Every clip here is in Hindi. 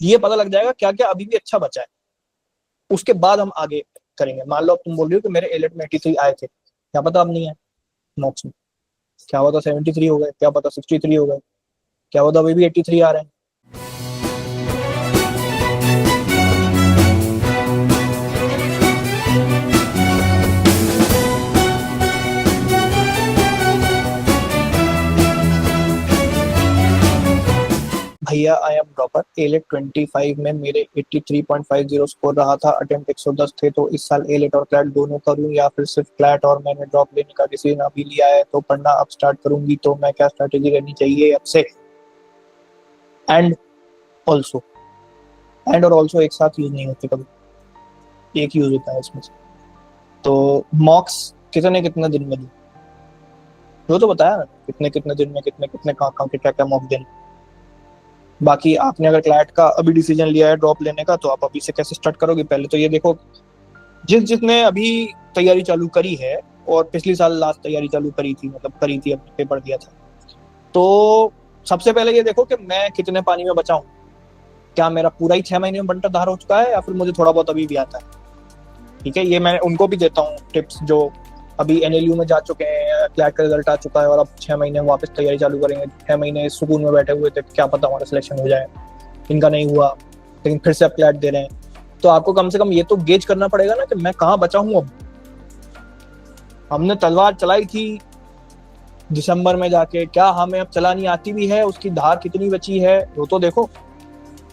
ये पता लग जाएगा क्या क्या अभी भी अच्छा बचा है, उसके बाद हम आगे करेंगे। मान लो अब तुम बोल रही हो कि मेरे एलेट में 83 आए थे, क्या पता अब नहीं है मॉक्स में, क्या पता 73 हो गए, क्या पता 63 हो गए, क्या पता अभी भी 83 आ रहे हैं। भैया आई एम ड्रॉपर, एलेट 25 में मेरे 83.50 स्कोर रहा था, अटेम्प्ट 110 थे, तो इस साल एलेट और क्लैट दोनों करूं या फिर सिर्फ क्लैट, और मैंने ड्रॉप लेने का डिसीजन अभी लिया है तो पढ़ना अब स्टार्ट करूंगी, तो मैं क्या स्ट्रेटेजी रहनी चाहिए अब से? एंड ऑल्सो, एंड और ऑल्सो एक साथ यूज नहीं होते, कभी एक यूज होता है इसमें से। तो मॉक्स कितने कितने दिन में दूं, वो तो बताया ना, कितने कितने दिन में कितने कितने कहाँ कहाँ के क्या क्या मॉक देने। बाकी आपने अगर क्लैट का अभी डिसीजन लिया है ड्रॉप लेने का, तो आप अभी से कैसे स्टार्ट करोगे? पहले तो ये देखो, जिसने अभी तैयारी चालू करी है और पिछली साल लास्ट तैयारी चालू करी थी, मतलब करी थी, अपने पेपर दिया था, तो सबसे पहले ये देखो कि मैं कितने पानी में बचा हूँ। क्या मेरा पूरा ही 6 महीने में बंटा धार हो चुका है, या फिर मुझे थोड़ा बहुत अभी भी आता है? ठीक है, ये मैं उनको भी देता हूँ टिप्स जो अभी एनएलयू में जा चुके हैं, क्लैट का रिजल्ट आ चुका है और अब 6 महीने वापस तैयारी चालू करेंगे। 6 महीने सुकून में बैठे हुए थे, क्या पता हमारा सिलेक्शन हो जाए, इनका नहीं हुआ, लेकिन फिर से अब क्लैट दे रहे हैं। तो आपको कम से कम ये तो गेज करना पड़ेगा ना कि मैं कहाँ बचा हूँ अब। हमने तलवार चलाई थी दिसंबर में जाके, क्या हमें अब चलानी आती भी है? उसकी धार कितनी बची है वो तो देखो।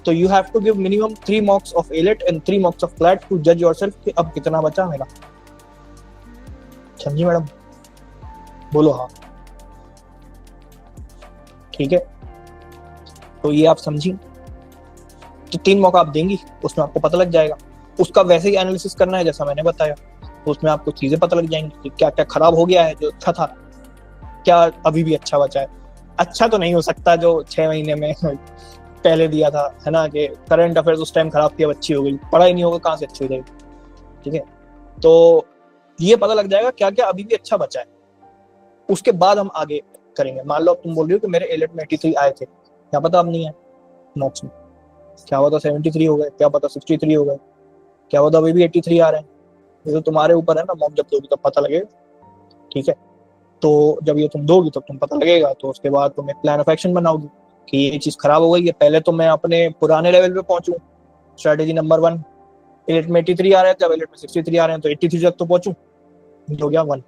तो you have to give minimum 3 mocks of AILET and 3 mocks of CLAT to जज योरसेल्फ कि अब कितना बचा मेरा। समझी मैडम? बोलो हाँ। ठीक है, तो ये आप समझी, तो 3 मौका आप देंगी, उसमें आपको पता लग जाएगा। उसका वैसे ही एनालिसिस करना है जैसा मैंने बताया, तो उसमें आपको चीजें पता लग जाएंगी कि क्या क्या खराब हो गया है जो अच्छा था, क्या अभी भी अच्छा बचा है। अच्छा तो नहीं हो सकता जो 6 महीने में पहले दिया था, है ना, कि करंट अफेयर्स उस टाइम खराब थी अब अच्छी हो गई, पढ़ा ही नहीं होगा कहाँ से अच्छी हो जाएगी। ठीक है, तो ये पता लग जाएगा क्या क्या अभी भी अच्छा बचा है, उसके बाद हम आगे करेंगे। मान लो अब तुम बोल रही हो कि मेरे एलेट में 83 आए थे, क्या पता अब नहीं है मॉक्स में, क्या पता 73 हो गए, क्या पता 63 हो गए, क्या पता अभी भी 83 आ रहे हैं। ये तो तुम्हारे ऊपर है ना, मॉक जब दोगी तब पता लगेगा। ठीक है, तो जब ये तुम दोगी तब तुम पता लगेगा, तो उसके बाद तुम एक प्लान ऑफ एक्शन बनाओगी कि ये चीज खराब हो गई है, पहले तो मैं अपने पुराने लेवल पे पहुंचूं। स्ट्रेटेजी नंबर 1, एलेट में 83 आ रहे थे, अब एलेट में 63 आ रहे हैं, तो 83 तक तो पहुंचूं, हो गया 1।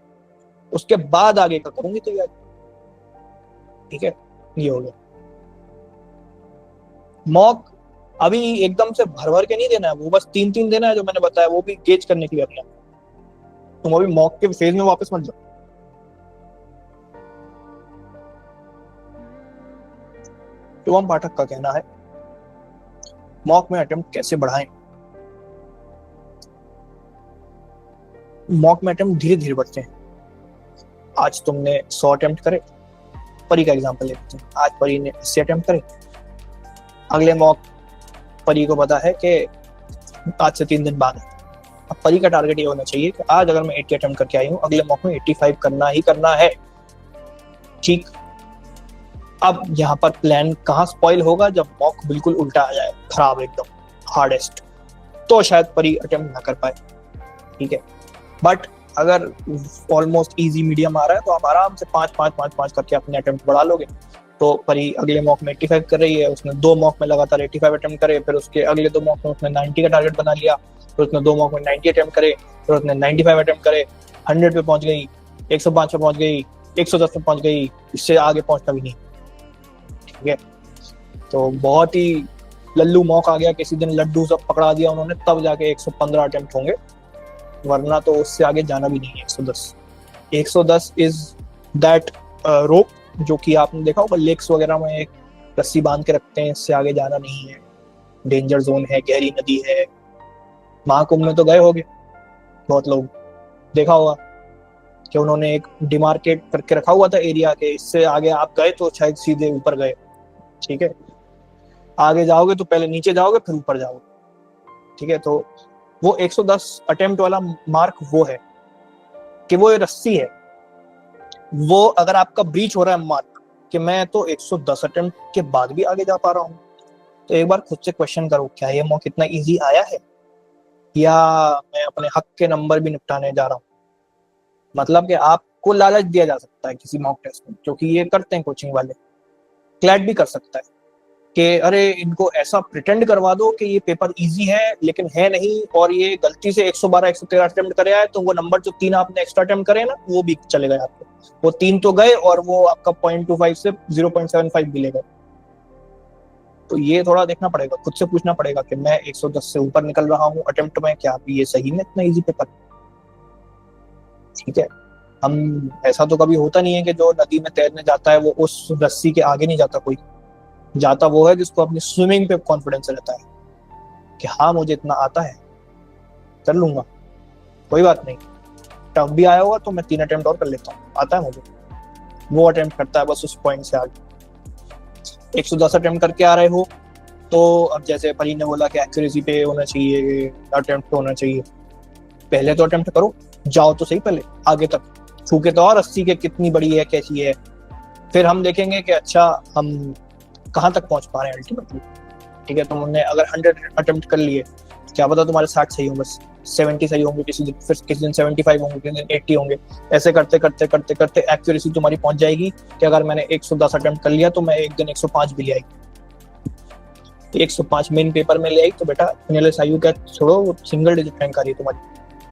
उसके बाद आगे का करूंगी तैयारी। ठीक है, ये हो गया। मॉक अभी एकदम से भर भर के नहीं देना है, वो बस 3-3 देना है जो मैंने बताया, वो भी गेज करने के लिए अपना। तुम अभी मॉक के फेज में वापस मत जाओ। शिवम पाठक का कहना है मॉक में अटेम्प्ट कैसे बढ़ाएं। मॉक में अटेम्प्ट धीरे धीरे बढ़ते हैं। आज तुमने 100 अटेम्प्ट करे, परी का एग्जांपल लेते हैं, आज परी ने 80 अटेम्प्ट करे, अगले मॉक परी को पता है कि आज से 3 दिन बाद है। अब परी का टारगेट ये होना चाहिए कि आज अगर मैं 80 अटेम्प्ट करके आई हूँ, अगले मॉक में 85 करना ही करना है। ठीक, अब यहाँ पर प्लान कहाँ स्पॉइल होगा? जब मॉक बिल्कुल उल्टा आ जाए, खराब एकदम हार्डेस्ट, तो शायद परी अटेम्प्ट ना कर पाए। ठीक है, बट अगर ऑलमोस्ट इजी मीडियम आ रहा है तो आप आराम से 5-5-5-5 करके अपने अटेम्प्ट बढ़ा लोगे। तो परी अगले मॉक में 85 कर रही है, उसने 2 मॉक में लगातार 85 अटेम्प्ट करे, फिर उसके अगले 2 मॉक में उसने 90 का टारगेट बना लिया, फिर उसने 2 मॉक में 90 अटेम्प्ट करे, फिर उसने 95 अटेम्प्ट करे, 100 पे पहुंच गई, 105 पे पहुंच गई, 110 पे पहुंच गई, इससे आगे पहुंचना भी नहीं। ठीक है, तो बहुत ही लल्लू मॉक आ गया, किसी दिन लड्डू सब पकड़ा दिया उन्होंने, तब जाके 115 अटेम्प्ट होंगे, वरना तो उससे आगे जाना भी नहीं है। 110, 110 इज दैट रोप जो कि आपने देखा होगा लेक्स वगैरह में एक रस्सी बांध के रखते हैं, इससे आगे जाना नहीं है, डेंजर जोन है, गहरी नदी है। महाकुंभ में तो गए होंगे बहुत लोग, देखा होगा कि उन्होंने एक डिमार्केट करके रखा हुआ था एरिया के, इससे आगे आप गए तो शायद सीधे ऊपर गए। ठीक है, आगे जाओगे तो पहले नीचे जाओगे फिर ऊपर जाओगे। ठीक है, तो वो 110 अटेम्प्ट वाला मार्क वो है कि वो रस्सी है, वो अगर आपका ब्रीच हो रहा है मार्क कि मैं तो 110 अटेम्प्ट के बाद भी आगे जा पा रहा हूँ, तो एक बार खुद से क्वेश्चन करो, क्या ये मॉक इतना इजी आया है, या मैं अपने हक के नंबर भी निपटाने जा रहा हूँ। मतलब कि आपको लालच दिया जा सकता है किसी मॉक टेस्ट में, क्योंकि ये करते हैं कोचिंग वाले, क्लैट भी कर सकता है कि अरे इनको ऐसा प्रिटेंड करवा दो कि ये पेपर इजी है लेकिन है नहीं, और ये गलती से 112 113 अटेम्प्ट करे आए, तो वो नंबर जो 3 आपने एक्स्ट्रा अटेम्प्ट करे ना वो भी चले गए आपको, वो 3 तो गए और वो आपका 0.25 से 0.75 भी ले गए। तो ये थोड़ा देखना पड़ेगा, खुद से पूछना पड़ेगा कि मैं 110 से ऊपर निकल रहा हूँ अटेम्प्ट में, क्या अभी ये सही में इतना इजी पेपर? ठीक है, हम ऐसा तो कभी होता नहीं है कि जो नदी में तैरने जाता है वो उस रस्सी के आगे नहीं जाता, कोई जाता वो है जिसको अपनी स्विमिंग पे कॉन्फिडेंस रहता है कि हाँ मुझे इतना आता है, कर लूंगा, कोई बात नहीं, टफ भी आया होगा तो मैं 3 अटेम्प्ट और कर लेता हूँ, आता है मुझे। वो अटेम्प्ट करता है बस उस पॉइंट से आगे। 110 अटेम्प्ट करके आ रहे हो तो अब जैसे परी ने बोला कि एक्यूरेसी पे होना चाहिए, अटेम्प्ट पे होना चाहिए, पहले तो अटेम्प्ट करो, जाओ तो सही पहले आगे तक, छूके तो और 80 के कितनी बड़ी है कैसी है, फिर हम देखेंगे कि अच्छा हम कहाँ तक पहुंच पा रहे हैं अल्टीमेटली। ठीक है, तुमने अगर 100 अटेम्प्ट कर लिए, क्या पता तुम्हारे 60 सही होंगे, 70 सही होंगे किसी दिन, फिर किसी दिन 75 होंगे, किसी दिन 80 होंगे, ऐसे करते करते करते करते एक्यूरेसी तुम्हारी पहुंच जाएगी कि अगर मैंने 110 अटेम्प्ट कर लिया तो मैं एक दिन 105 भी ले आएगी। 105 मेन पेपर में ले आई तो बेटा NLSIU क्या छोड़ो, सिंगल डिजिट रैंक आ रही है तुम्हारी।